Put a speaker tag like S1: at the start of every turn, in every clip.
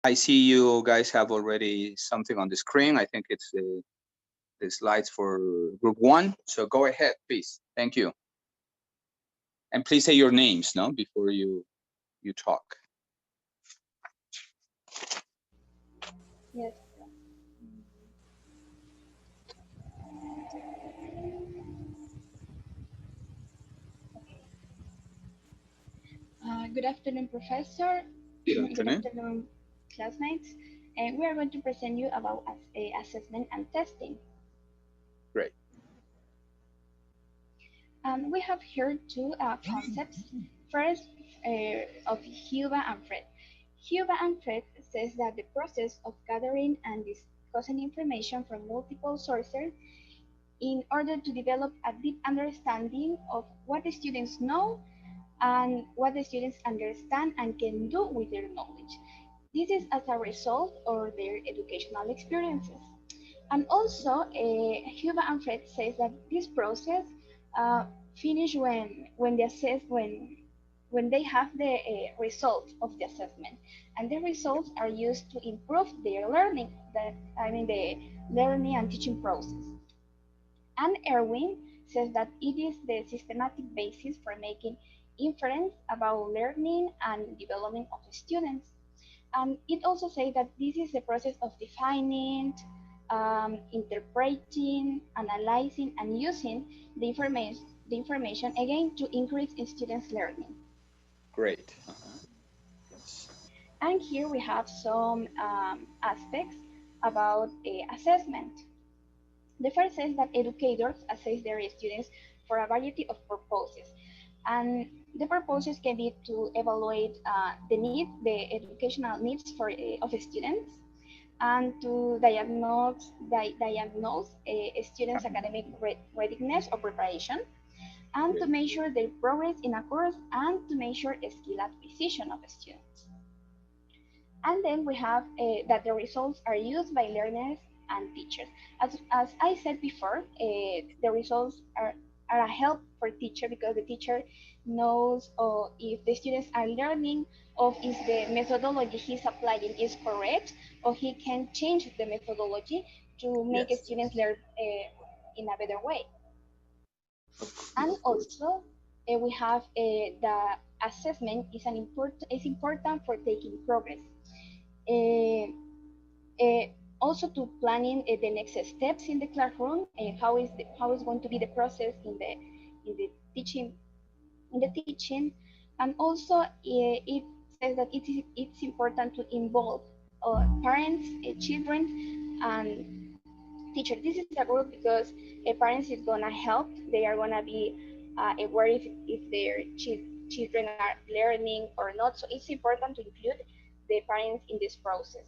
S1: I see you guys have already something on the screen. I think it's the slides for group one. So go ahead, please. Thank you. And please say your names, no, before you talk.
S2: Yes. Good afternoon, Professor.
S1: Good
S2: Good
S1: afternoon.
S2: afternoon, classmates. And we are going to present you about assessment and testing.
S1: Great.
S2: We have here two concepts. First, of Huba and Fred. Huba and Fred says that the process of gathering and discussing information from multiple sources in order to develop a deep understanding of what the students know and what the students understand and can do with their knowledge. This is as a result of their educational experiences. And also, Huba and Fred says that this process uh, finish when they assess when they have the results of the assessment, and the results are used to improve their learning. That I mean the learning and teaching process. And Erwin says that it is the systematic basis for making inference about learning and development of students. And it also says that this is the process of defining, interpreting, analyzing, and using the information again to increase students' learning.
S1: Great. Yes.
S2: And here we have some aspects about assessment. The first says that educators assess their students for a variety of purposes. And the purposes can be to evaluate the educational needs of students, and to diagnose a student's academic readiness or preparation, and to
S1: Great.
S2: measure their progress in a course, and to measure skill acquisition of students. And then we have that the results are used by learners and teachers. As I said before, the results are a help for teacher because the teacher knows if the students are learning, or if the methodology he's applying is correct, or he can change the methodology to make
S1: Yes.
S2: students learn in a better way. And
S1: Of course.
S2: also, we have the assessment is important for taking progress. Uh, uh, Also to planning the next steps in the classroom, how is going to be the process in the teaching and also it says that it's important to involve parents, children, and teachers. This is a group because parents is gonna help. They are gonna be aware if their children are learning or not. So it's important to include the parents in this process.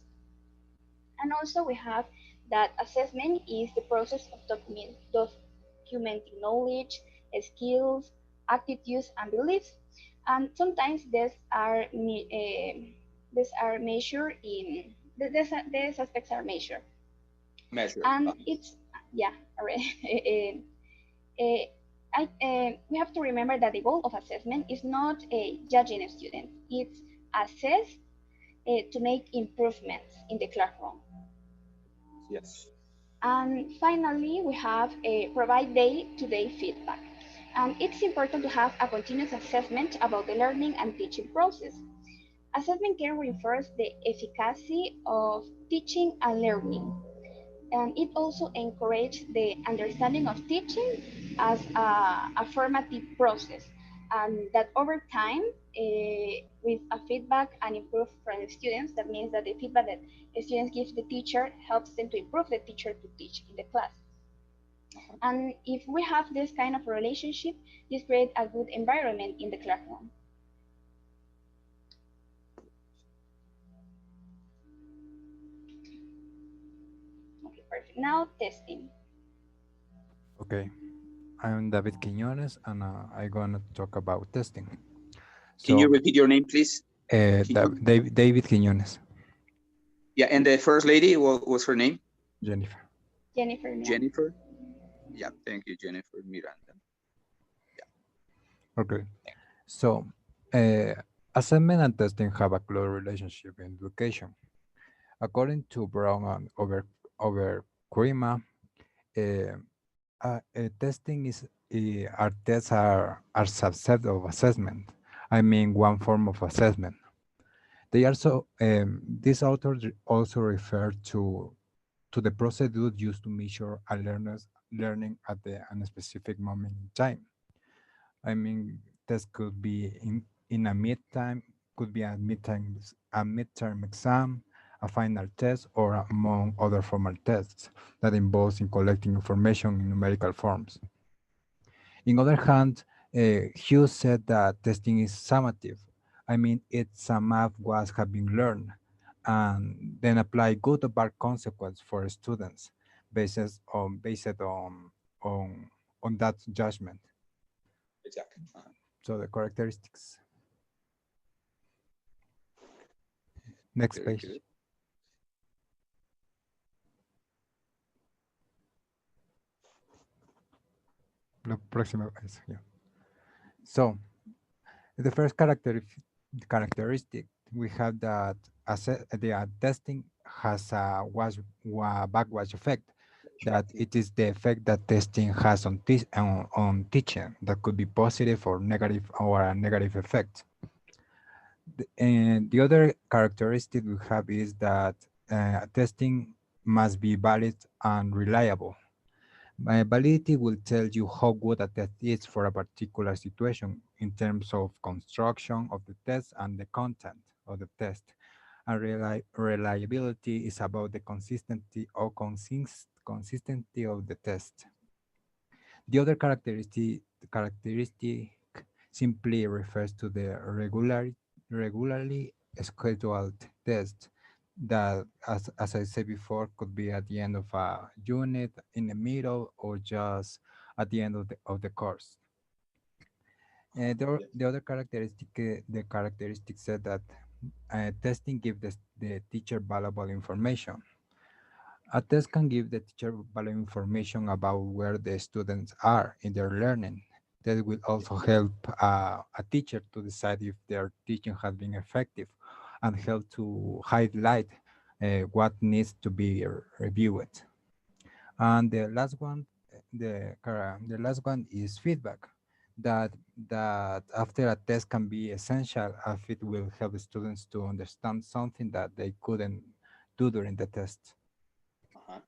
S2: And also we have that assessment is the process of documenting knowledge, skills, attitudes, and beliefs. And sometimes these are measured in these aspects are measured.
S1: Measure.
S2: And it's yeah, already. uh, we have to remember that the goal of assessment is not judging a student; it's assess to make improvements in the classroom.
S1: Yes.
S2: And finally, we have a provide day-to-day feedback. And it's important to have a continuous assessment about the learning and teaching process. Assessment can reinforce the efficacy of teaching and learning. And it also encourages the understanding of teaching as a formative process. And that over time, with a feedback and improve from the students, that means that the feedback that the students give the teacher helps them to improve the teacher to teach in the class. And if we have this kind of relationship, this creates a good environment in the classroom. Okay, perfect. Now testing.
S3: Okay, I'm David Quiñones, and I'm gonna talk about testing.
S1: Can you
S3: So,
S1: repeat your name, please?
S3: David Quiñones,
S1: Yeah, and the first lady, what was her name?
S3: Jennifer.
S2: Jennifer Miranda.
S1: Jennifer. Yeah, thank you, Jennifer Miranda.
S3: Okay, so uh, assignment and testing have a close relationship in education. According to Brown and over Krima, uh, testing is our tests are subset of assessment. I mean, one form of assessment. They also this author also refer to the procedure used to measure a learner's learning at a specific moment in time. I mean, test could be in a midtime, could be a midterm exam, a final test, or among other formal tests that involves in collecting information in numerical forms. In other hand, Hughes said that testing is summative. I mean, it's a map what have been learned, and then apply good or bad consequence for students based on on that judgment.
S1: Exactly.
S3: So the characteristics. Next
S1: Very
S3: page.
S1: good.
S3: La próxima vez. Yeah. So the first characteristic we have that the testing has a backwash effect. That it is the effect that testing has on teaching that could be positive or negative or a negative effect. And the other characteristic we have is that testing must be valid and reliable. Validity will tell you how good a test is for a particular situation in terms of construction of the test and the content of the test. And reliability is about the consistency of the test. The other characteristic simply refers to the regularly scheduled test that, as I said before, could be at the end of a unit, in the middle, or just at the end of the course. The other characteristic, the characteristic said that testing gives the teacher valuable information. A test can give the teacher valuable information about where the students are in their learning. That will also help a teacher to decide if their teaching has been effective and help to highlight what needs to be reviewed. And the last one, the last one is feedback. That after a test can be essential if it will help the students to understand something that they couldn't do during the test.
S1: Uh-huh.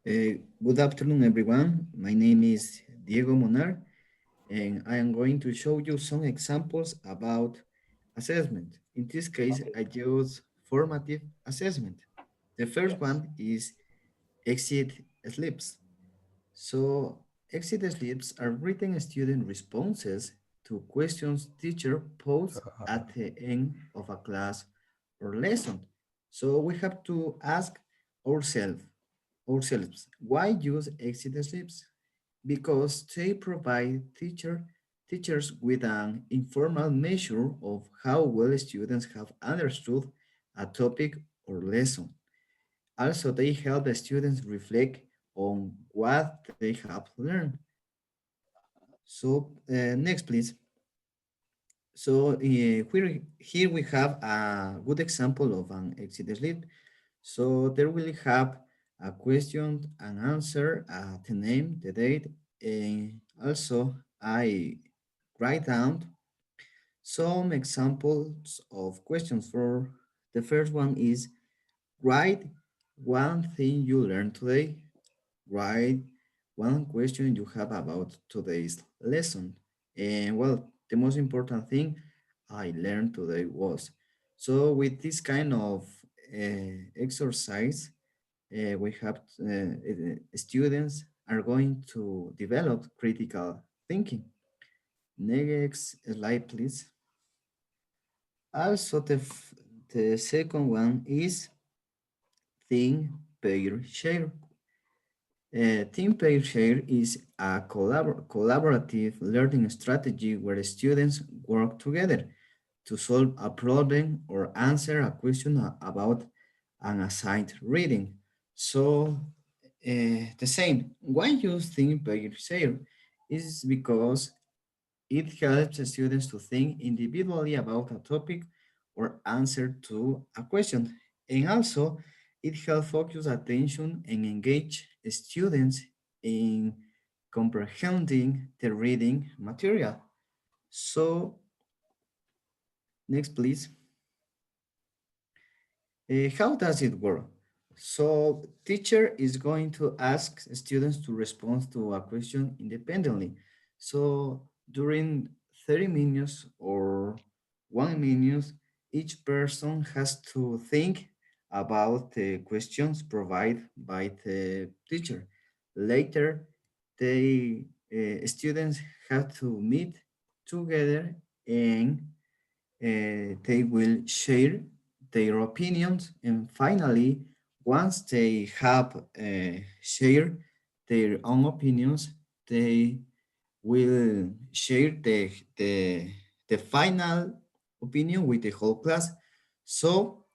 S4: Good afternoon, everyone. My name is Diego Monar, and I am going to show you some examples about assessment. In this case,
S1: Okay.
S4: I use formative assessment. The first
S1: Yes.
S4: one is exit slips. So exit slips are written student responses to questions teacher pose at the end of a class or lesson. So we have to ask ourselves, why use exit slips? Because they provide teachers with an informal measure of how well students have understood a topic or lesson. Also, they help the students reflect on what they have learned. So, next, please. So, here we have a good example of an exit slip. So, there will have a question and answer, the name, the date, and also I write down some examples of questions. For the first one is write one thing you learned today. Write one question you have about today's lesson. And well, the most important thing I learned today was. So with this kind of exercise, we have students are going to develop critical thinking. Next slide, please. Also, the second one is think, pair, share. Team Pair Share is a collaborative learning strategy where students work together to solve a problem or answer a question about an assigned reading. So, the same. Why use Team Pair Share is because It helps the students to think individually about a topic or answer to a question. And also, it helps focus attention and engage students in comprehending the reading material. So, next, please. How does it work? So teacher is going to ask students to respond to a question independently. So during 30 minutes or 1 minute, each person has to think about the questions provided by the teacher. Later, the students have to meet together and they will share their opinions, and finally, once they have shared their own opinions, they will share the final opinion with the whole class. So,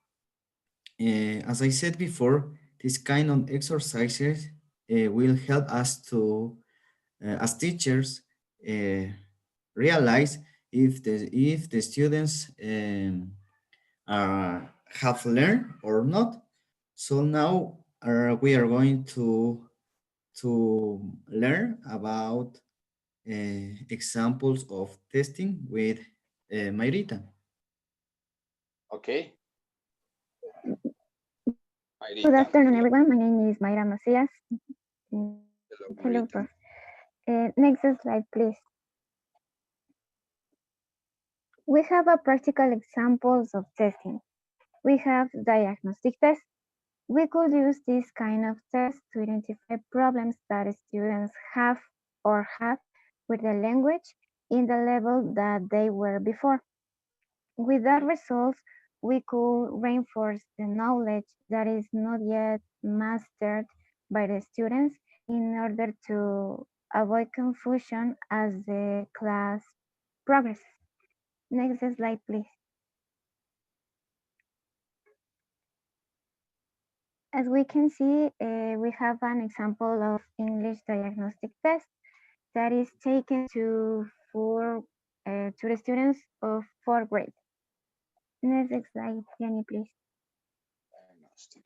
S4: as I said before, this kind of exercises will help us to, as teachers, uh, realize if the students uh, have learned or not. So now we are going to learn about examples of testing with Mayrita.
S1: Okay.
S5: Good
S1: Mayrita.
S5: afternoon, everyone. My name is Mayra Macias. Mm,
S1: Hello,
S5: Hello,
S1: Mayrita.
S5: Prof. Next slide, please. We have a practical examples of testing. We have diagnostic tests. We could use this kind of test to identify problems that students have or had with the language in the level that they were before. With that results, we could reinforce the knowledge that is not yet mastered by the students in order to avoid confusion as the class progresses. Next slide, please. As we can see, we have an example of English diagnostic test that is taken to the students of fourth grade. Next slide, Jenny, please.
S1: Diagnostic.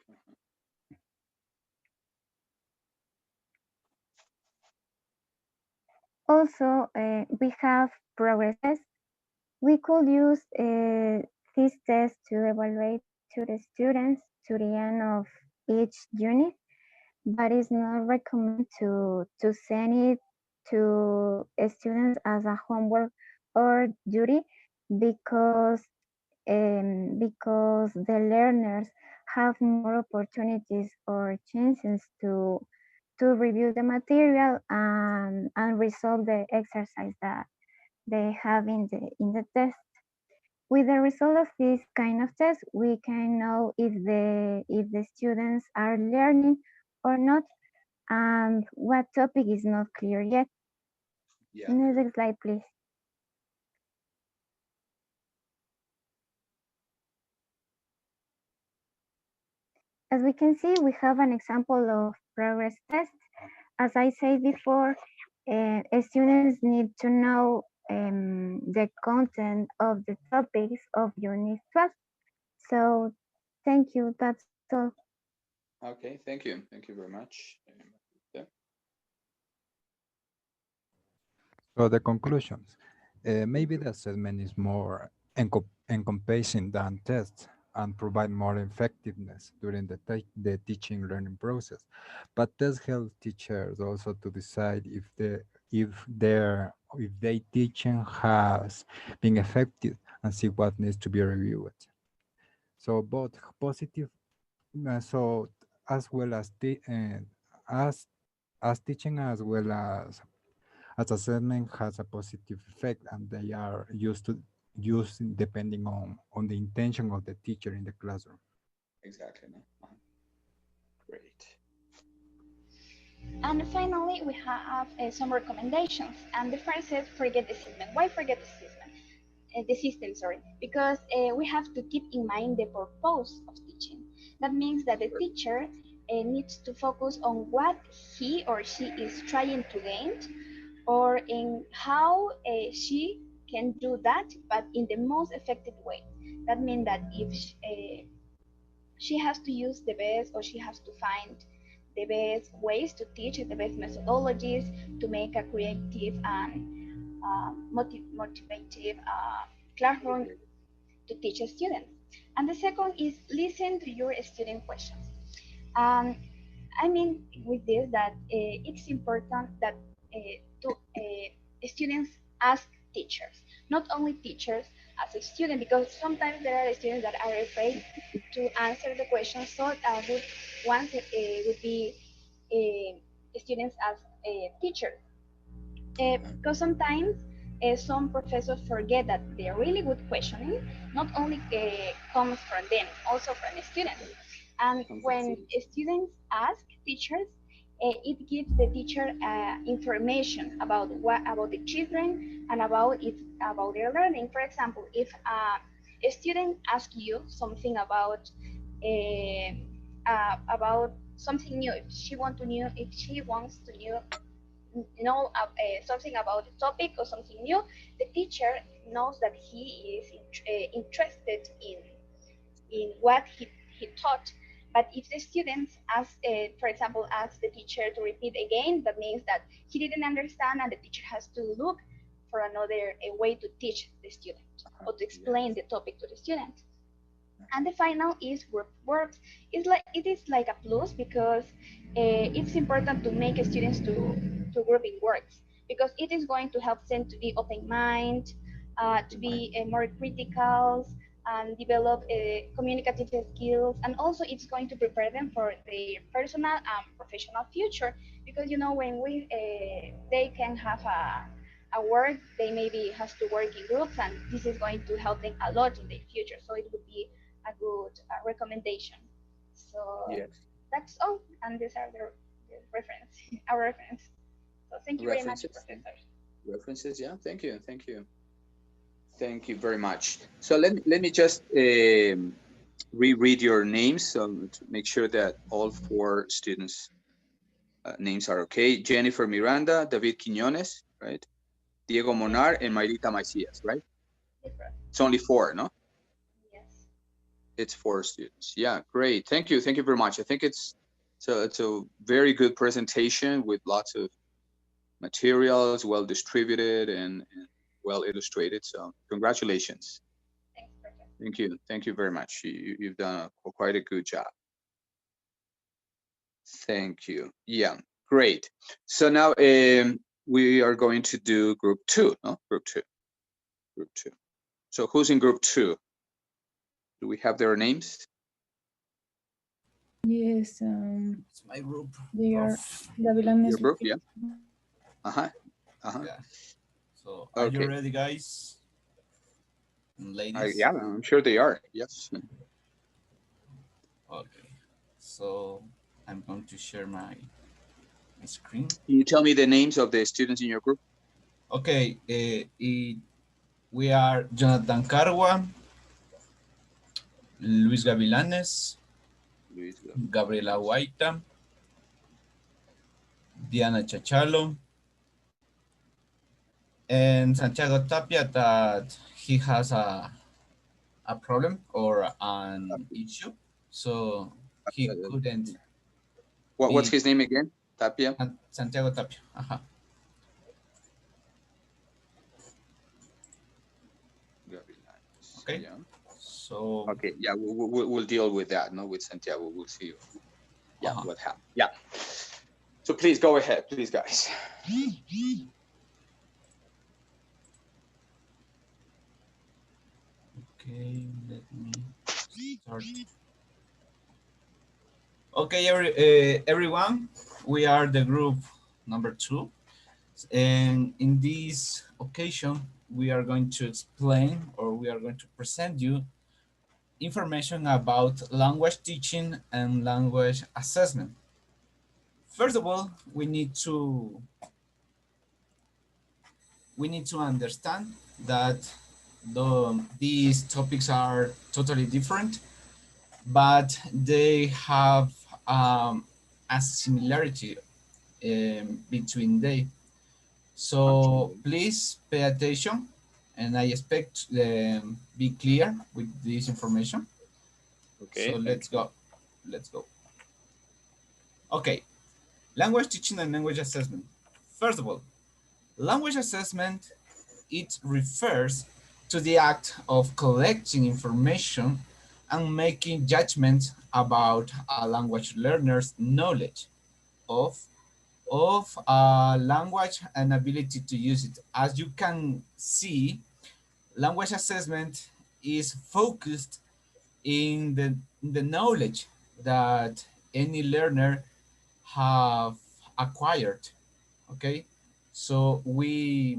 S5: Also, we have progress tests. We could use this test to evaluate to the students to the end of each unit, but it's not recommended to send it to students as a homework or duty because the learners have more opportunities or chances to review the material and resolve the exercise that they have in the test. With the result of this kind of test, we can know if the students are learning or not and what topic is not clear yet.
S1: Yeah.
S5: Next slide, please. As we can see, we have an example of progress test. As I said before, students need to know the content of the topics of Unit 12. So thank you, that's all.
S1: Okay, thank you. Thank you very much. Yeah.
S3: So the conclusions. Maybe the assessment is more encompassing than tests and provide more effectiveness during the teaching learning process. But tests help teachers also to decide if their teaching has been effective and see what needs to be reviewed. So both positive, so as well as as teaching as well as assessment has a positive effect, and they are used depending on the intention of the teacher in the classroom.
S1: Exactly. No? Great.
S2: And finally, we have some recommendations. And the first is forget the system. Why forget the system? The system, sorry, because we have to keep in mind the purpose of teaching. That means that the teacher needs to focus on what he or she is trying to gain or in how she can do that, but in the most effective way. That means that if she has to use the best, or she has to find the best ways to teach, the best methodologies to make a creative and motivative classroom to teach students. And the second is listen to your student questions. Um, I mean with this that it's important that students ask teachers, not only teachers as a student, because sometimes there are students that are afraid to answer the question. So a good one would be students as teachers, because sometimes some professors forget that the really good questioning not only comes from them, also from the students. And when students ask teachers, it gives the teacher information about about the children and about their learning. For example, if a student asks you something about something new, if she wants to know something about the topic or something new, the teacher knows that he is interested in what he taught. But if the students ask, for example, ask the teacher to repeat again, that means that he didn't understand, and the teacher has to look for another way to teach the student or to explain the topic to the student. And the final is group works. It is like a plus, because it's important to make students to grouping works, because it is going to help them to be open mind, to be more critical, and develop communicative skills, and also it's going to prepare them for their personal and professional future. Because when they can have a work, they maybe has to work in groups, and this is going to help them a lot in the future. So it would be a good recommendation. So
S1: Yes.
S2: that's all, and these are the reference, our reference. So thank you very much,
S1: References.
S2: Professor.
S1: References. Yeah. Thank you. Thank you. Thank you very much. So let me just reread your names, so to make sure that all four students' names are okay. Jennifer Miranda, David Quiñones, right? Diego Monar, and Mayrita Macias, right? It's only four, no?
S2: Yes.
S1: It's four students. Yeah, great. Thank you. Thank you very much. I think it's a very good presentation with lots of materials, well distributed and well illustrated. So congratulations.
S2: Thanks, Professor.
S1: Thank you. Thank you very much. You've done quite a good job. Thank you. Yeah, great. So now we are going to do group two, no? Group two. Group two. So who's in group two? Do we have their names?
S6: Yes,
S4: It's my group.
S6: they are
S1: Your
S6: Gavilanes.
S1: group, yeah.
S4: Yeah. So are you
S1: Okay.
S4: ready, guys? And ladies?
S1: Yeah, I'm sure they are. Yes.
S4: Okay. So I'm going to share my screen.
S1: Can you tell me the names of the students in your group?
S4: Okay. We are Jonathan Carwa, Luis Gavilanes, Gabriela Huayta, Diana Chachalo, and Santiago Tapia, that he has a problem or an issue, so he couldn't.
S1: What's his name again? Tapia?
S4: Santiago Tapia. Okay.
S1: Yeah.
S4: So.
S1: Okay. Yeah, we'll deal with that. No, with Santiago, we'll see. Yeah, what happened. Yeah. So please go ahead, please, guys.
S4: Okay, let me start. Okay, everyone, we are the group number 2. And in this occasion, we are going to explain, or we are going to present you information about language teaching and language assessment. First of all, we need to understand that these topics are totally different, but they have a similarity between them.
S6: So please pay attention, and I expect be clear with this information.
S1: Okay.
S6: So let's go. Let's go. Okay, language teaching and language assessment. First of all, language assessment, it refers to the act of collecting information and making judgments about a language learner's knowledge of a language and ability to use it. As you can see, language assessment is focused in the knowledge that any learner have acquired. Okay, so we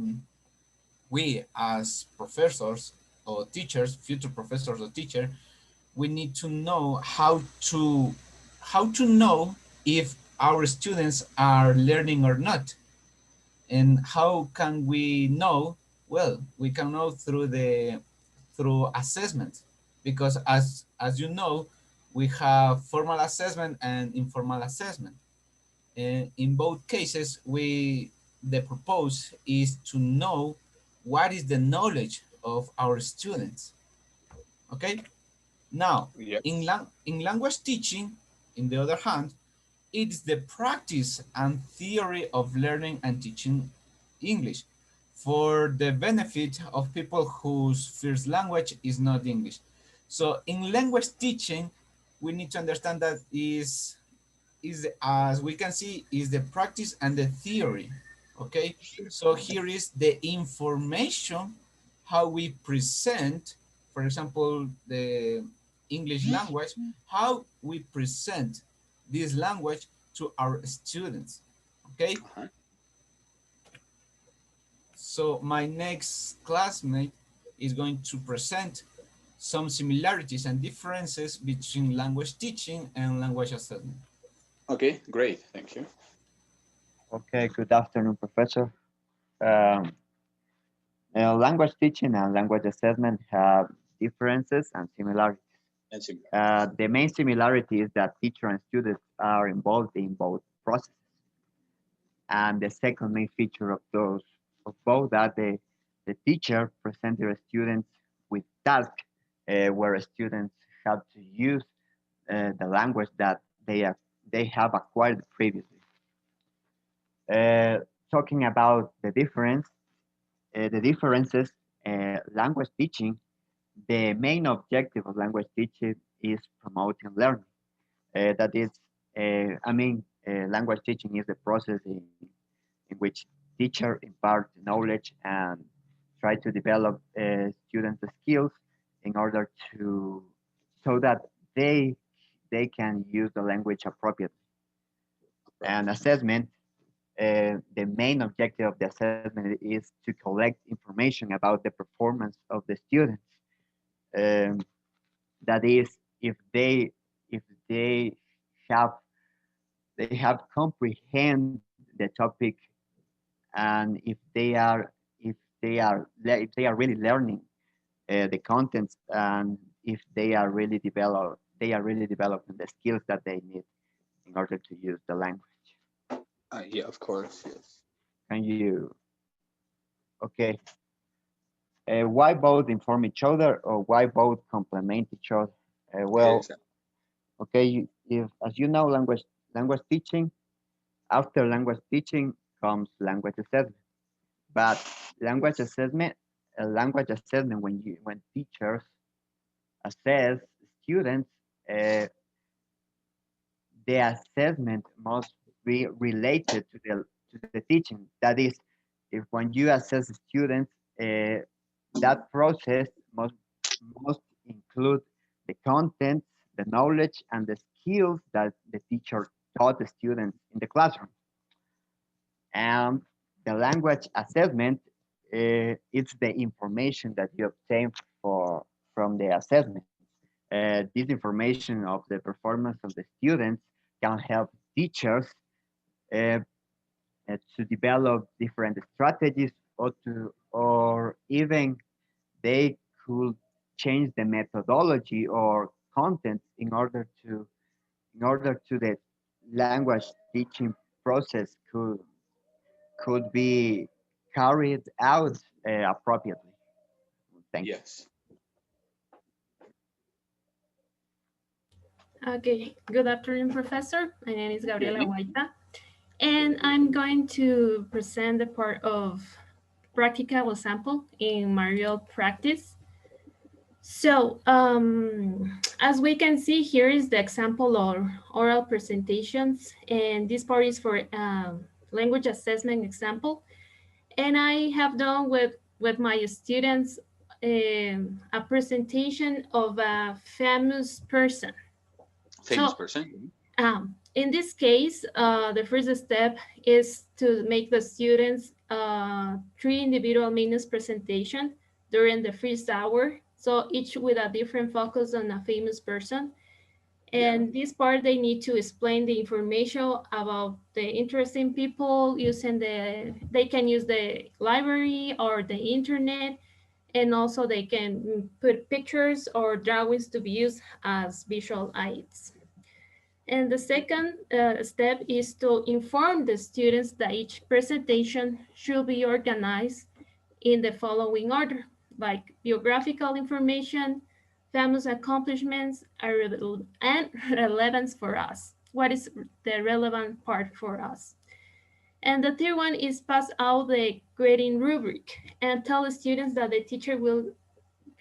S6: as professors or teachers, future professors or teacher, we need to know how to know if our students are learning or not. And how can we know? Well, we can know through assessment, because as you know, we have formal assessment and informal assessment. And in both cases, the purpose is to know what is the knowledge of our students. Okay. Now,
S1: Yep.
S6: in language teaching, in the other hand, it's the practice and theory of learning and teaching English for the benefit of people whose first language is not English. So in language teaching, we need to understand that is as we can see is the practice and the theory. Okay, so here is the information how we present, for example, the English language, how we present this language to our students. Okay,
S1: Uh-huh.
S6: so my next classmate is going to present some similarities and differences between language teaching and language assessment.
S1: Okay, great. Thank you.
S7: Okay, good afternoon, Professor. Um, Language teaching and language assessment have differences and similarities.
S1: That's it.
S7: The main similarity is that teacher and students are involved in both processes. And the second main feature of both that the teacher presents their students with tasks where students have to use the language that they have acquired previously. Talking about the differences, language teaching, the main objective of language teaching is promoting learning. That is, language teaching is the process in which teacher impart knowledge and try to develop students' skills in order to so that they they can use the language appropriately. And assessment, the main objective of the assessment is to collect information about the performance of the students. Um, that is, if they have they have comprehend the topic, and if they are really learning the contents, and if they are really developing the skills that they need in order to use the language.
S1: Yeah, of course. Yes.
S7: Can you okay? Why both inform each other, or why both complement each other? Well,
S1: Exactly.
S7: okay, if as you know, language teaching. After language teaching comes language assessment. But language assessment, when teachers assess students, uh, the assessment must be related to the teaching. That is, if when you assess students, that process must include the content, the knowledge, and the skills that the teacher taught the students in the classroom. And the language assessment, it's the information that you obtain from the assessment. This information of the performance of the students can help teachers uh, to develop different strategies, or even they could change the methodology or content in order to the language teaching process could be carried out appropriately. Thank you.
S1: Yes.
S8: Okay, good afternoon, Professor. My name is Gabriela
S1: evening.
S8: Guaita, and I'm going to present the part of practical example in my real practice. So, as we can see, here is the example of oral presentations, and this part is for language assessment example. And I have done with my students a presentation of a famous person.
S1: Famous
S8: So,
S1: person.
S8: in this case, the first step is to make the students 3 individual minutes presentation during the first hour. So each with a different focus on a famous person. And this part, they need to explain the information about the interesting people using they can use the library or the internet. And also they can put pictures or drawings to be used as visual aids. And the second step is to inform the students that each presentation should be organized in the following order, like biographical information, famous accomplishments, and relevance for us. What is the relevant part for us? And the third one is pass out the grading rubric and tell the students that the teacher will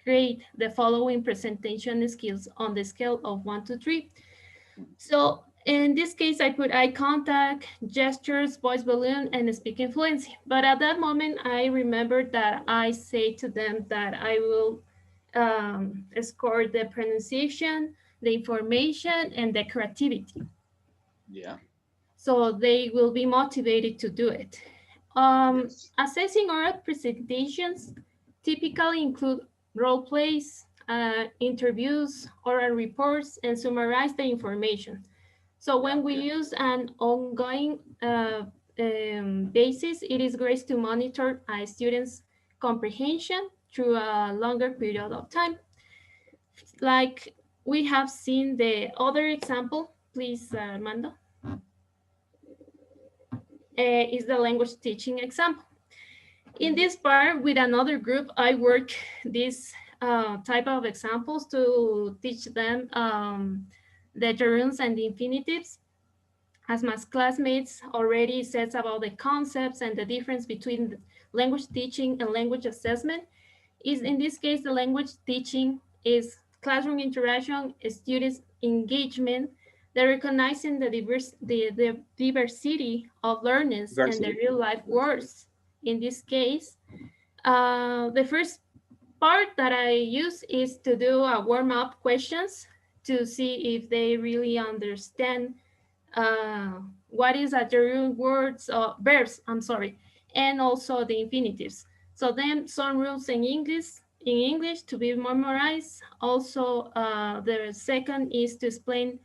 S8: grade the following presentation skills on the scale of 1 to 3. So in this case, I put eye contact, gestures, voice balloon, and speaking fluency. But at that moment, I remembered that I say to them that I will score the pronunciation, the information, and the creativity.
S1: Yeah.
S8: So they will be motivated to do it.
S1: Yes.
S8: Assessing oral presentations typically include role plays, interviews, oral reports, and summarize the information. So when we use an ongoing basis, it is great to monitor a student's comprehension through a longer period of time. Like we have seen the other example, please, Armando, is the language teaching example. In this part with another group, I work this type of examples to teach them the gerunds and the infinitives. As my classmates already said about the concepts and the difference between language teaching and language assessment, is in this case, the language teaching is classroom interaction, students engagement, the recognizing the diversity of learners and the real life words. In this case, the first part that I use is to do a warm-up questions to see if they really understand what is a gerund words or verbs, I'm sorry, and also the infinitives. So then some rules in English to be memorized. Also, the second is to explain.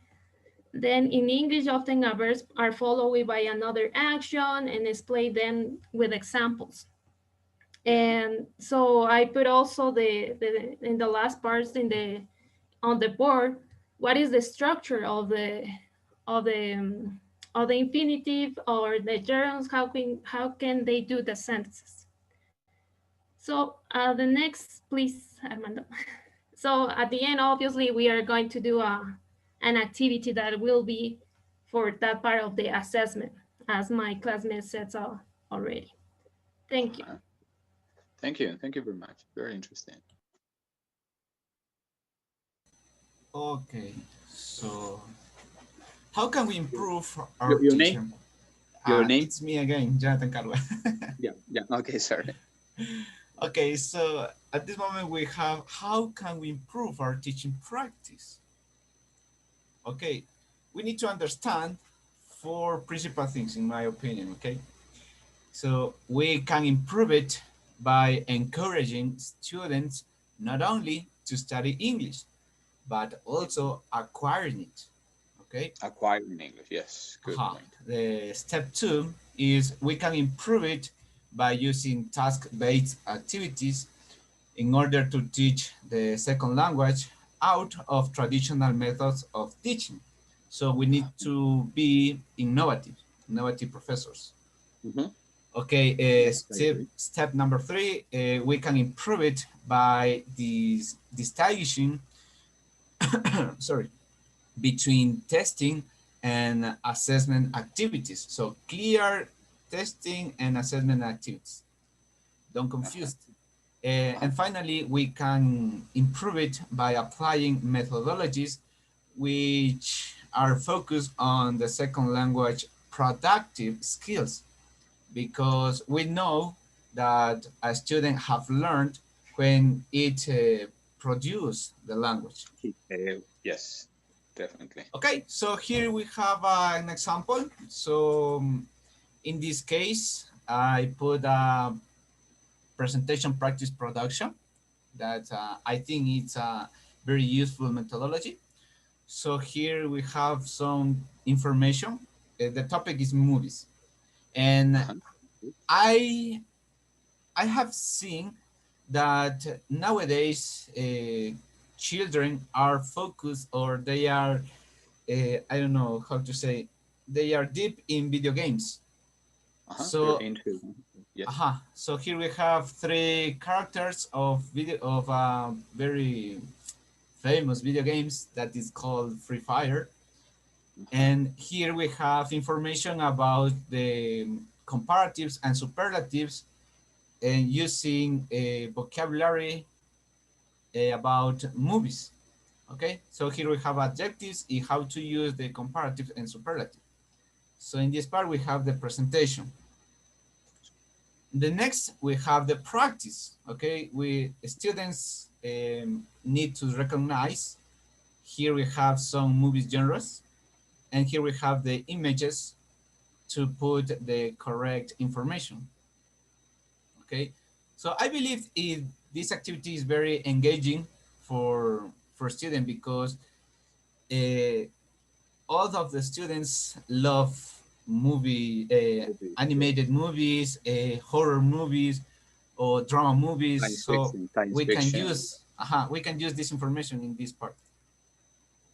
S8: Then in English, often verbs are followed by another action and explain them with examples. And so I put also in the last parts on the board, what is the structure of the infinitive or the gerunds, how can they do the sentences. So the next, please, Armando. So at the end, obviously, we are going to do an activity that will be for that part of the assessment, as my classmates said already. Thank you.
S1: Thank you. Thank you very much. Very interesting.
S6: Okay, so how can we improve our
S1: Your
S6: teacher?
S1: name? Your name?
S6: It's me again, Jonathan Carla.
S1: Yeah. Okay, sorry.
S6: Okay, so at this moment we have, how can we improve our teaching practice? Okay, we need to understand 4 principal things, in my opinion, okay? So we can improve it by encouraging students not only to study English, but also acquiring it, okay?
S1: Acquiring English, yes, good point.
S6: The step 2 is we can improve it by using task-based activities in order to teach the second language out of traditional methods of teaching. So we need to be innovative professors. Okay,
S4: Yes, I agree.
S6: step number 3, we can improve it by distinguishing, sorry, between testing and assessment activities. So clear testing and assessment activities. Don't confuse it. And finally, we can improve it by applying methodologies which are focused on the second language productive skills, because we know that a student have learned when it produce the language.
S1: Yes, definitely.
S6: Okay, so here we have an example. So in this case, I put a presentation practice production that I think it's a very useful methodology. So here we have some information. The topic is movies. And I have seen that nowadays children are focused, or they are, I don't know how to say, they are deep in video games. So,
S1: yes.
S6: So here we have 3 characters of very famous video games that is called Free Fire. And here we have information about the comparatives and superlatives, and using a vocabulary about movies. Okay, so here we have adjectives and how to use the comparative and superlative. So in this part we have the presentation. The next we have the practice. Okay, students need to recognize. Here we have some movies genres, and here we have the images to put the correct information. Okay, so I believe this activity is very engaging for students, because all of the students love animated movies, horror movies, or drama movies. So we can use this information in this part.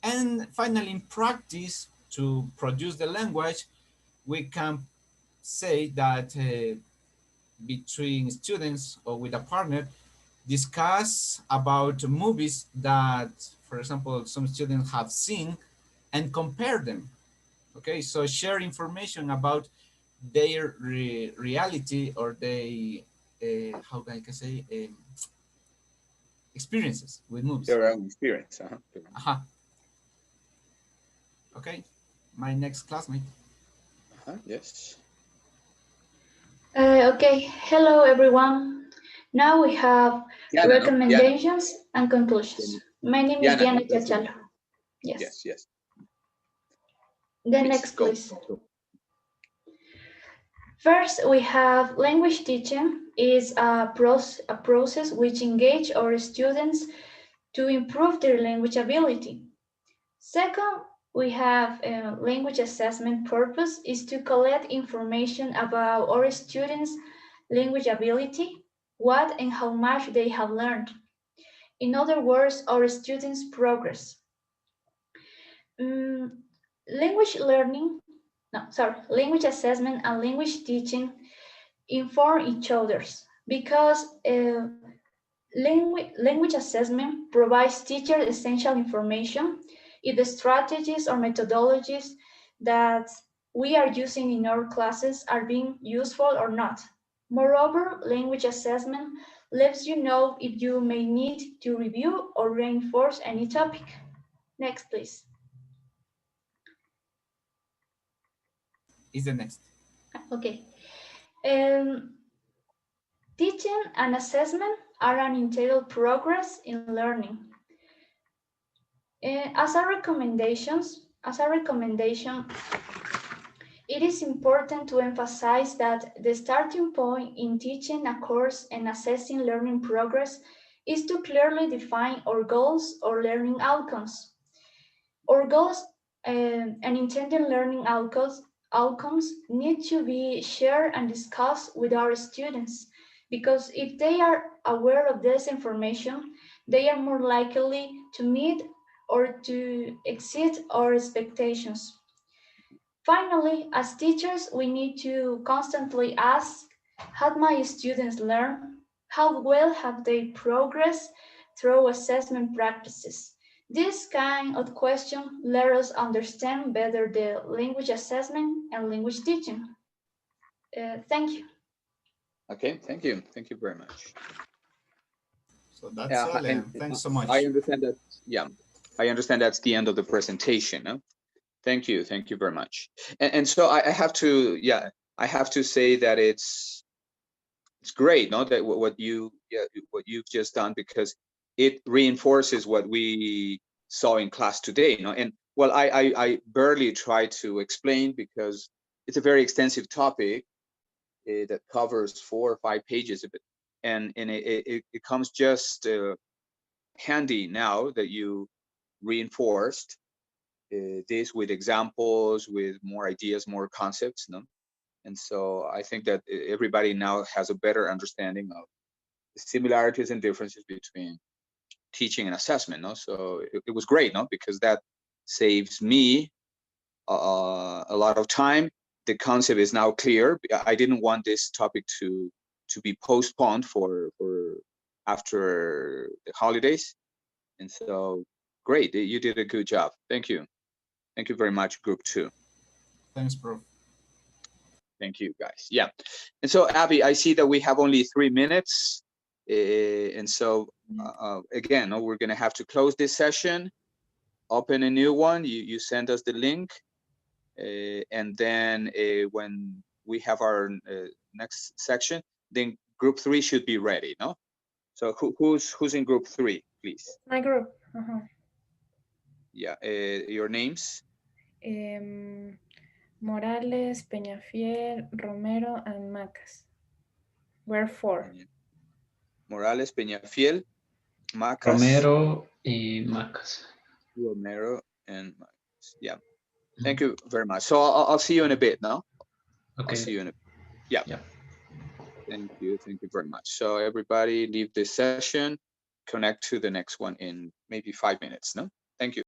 S6: And finally, in practice, to produce the language, we can say that between students or with a partner, discuss about movies that, for example, some students have seen, and compare them. Okay, so share information about their reality, or they, how can I say, experiences with movies.
S1: Their own experience.
S6: Okay, my next classmate.
S1: Yes.
S2: Okay, hello everyone. Now we have recommendations and conclusions. My name is Diana Chachalo.
S1: Yes, yes.
S2: The next, please. First, we have language teaching is a process which engage our students to improve their language ability. Second, we have language assessment purpose is to collect information about our students' language ability, what and how much they have learned. In other words, our students' progress. Language assessment and language teaching inform each other, because language assessment provides teachers essential information if the strategies or methodologies that we are using in our classes are being useful or not. Moreover, language assessment lets you know if you may need to review or reinforce any topic. Next, please.
S6: Is the next.
S2: Okay. Teaching and assessment are an integral progress in learning. As a recommendation, it is important to emphasize that the starting point in teaching a course and assessing learning progress is to clearly define our goals or learning outcomes. Our goals and intended learning outcomes need to be shared and discussed with our students, because if they are aware of this information, they are more likely to meet or to exceed our expectations. Finally, as teachers, we need to constantly ask
S9: Have my students learned? How well have they progressed through assessment practices? This kind of question let us understand better the language assessment and language teaching. Thank you.
S1: Okay, thank you. Thank you very much.
S6: So that's
S1: Yeah,
S6: all,
S1: and
S6: and thanks so much.
S1: I understand that, yeah, I understand that's the end of the presentation. No? Thank you very much. And so I have to, yeah, I have to say that it's great, no, that what you've just done, because it reinforces what we saw in class today, no? And well, I barely try to explain because it's a very extensive topic that covers 4 or 5 pages of it, and it comes just handy now that you reinforced this with examples, with more ideas, more concepts, no? And so I think that everybody now has a better understanding of the similarities and differences between teaching and assessment, no? So it was great, no? Because that saves me a lot of time. The concept is now clear. I didn't want this topic to be postponed for after the holidays. And so great, you did a good job. Thank you. Thank you very much, group 2.
S6: Thanks, Prof.
S1: Thank you, guys. Yeah. And so, Abby, I see that we have only 3 minutes. And so, again, we're going to have to close this session, open a new one. You send us the link. And then when we have our next section, then group 3 should be ready, no? So who's in group 3, please?
S10: My group.
S1: Yeah, your names?
S10: Morales, Peñafiel, Romero, and Macas. We're 4.
S1: Morales, Peñafiel, Macas.
S11: Romero y Macas.
S1: Romero and Macas. Yeah. Thank you very much. So I'll see you in a bit, no?
S11: Okay.
S1: I'll see you in a bit. Yeah.
S11: Yeah.
S1: Thank you very much. So everybody leave this session, connect to the next one in maybe 5 minutes, no? Thank you.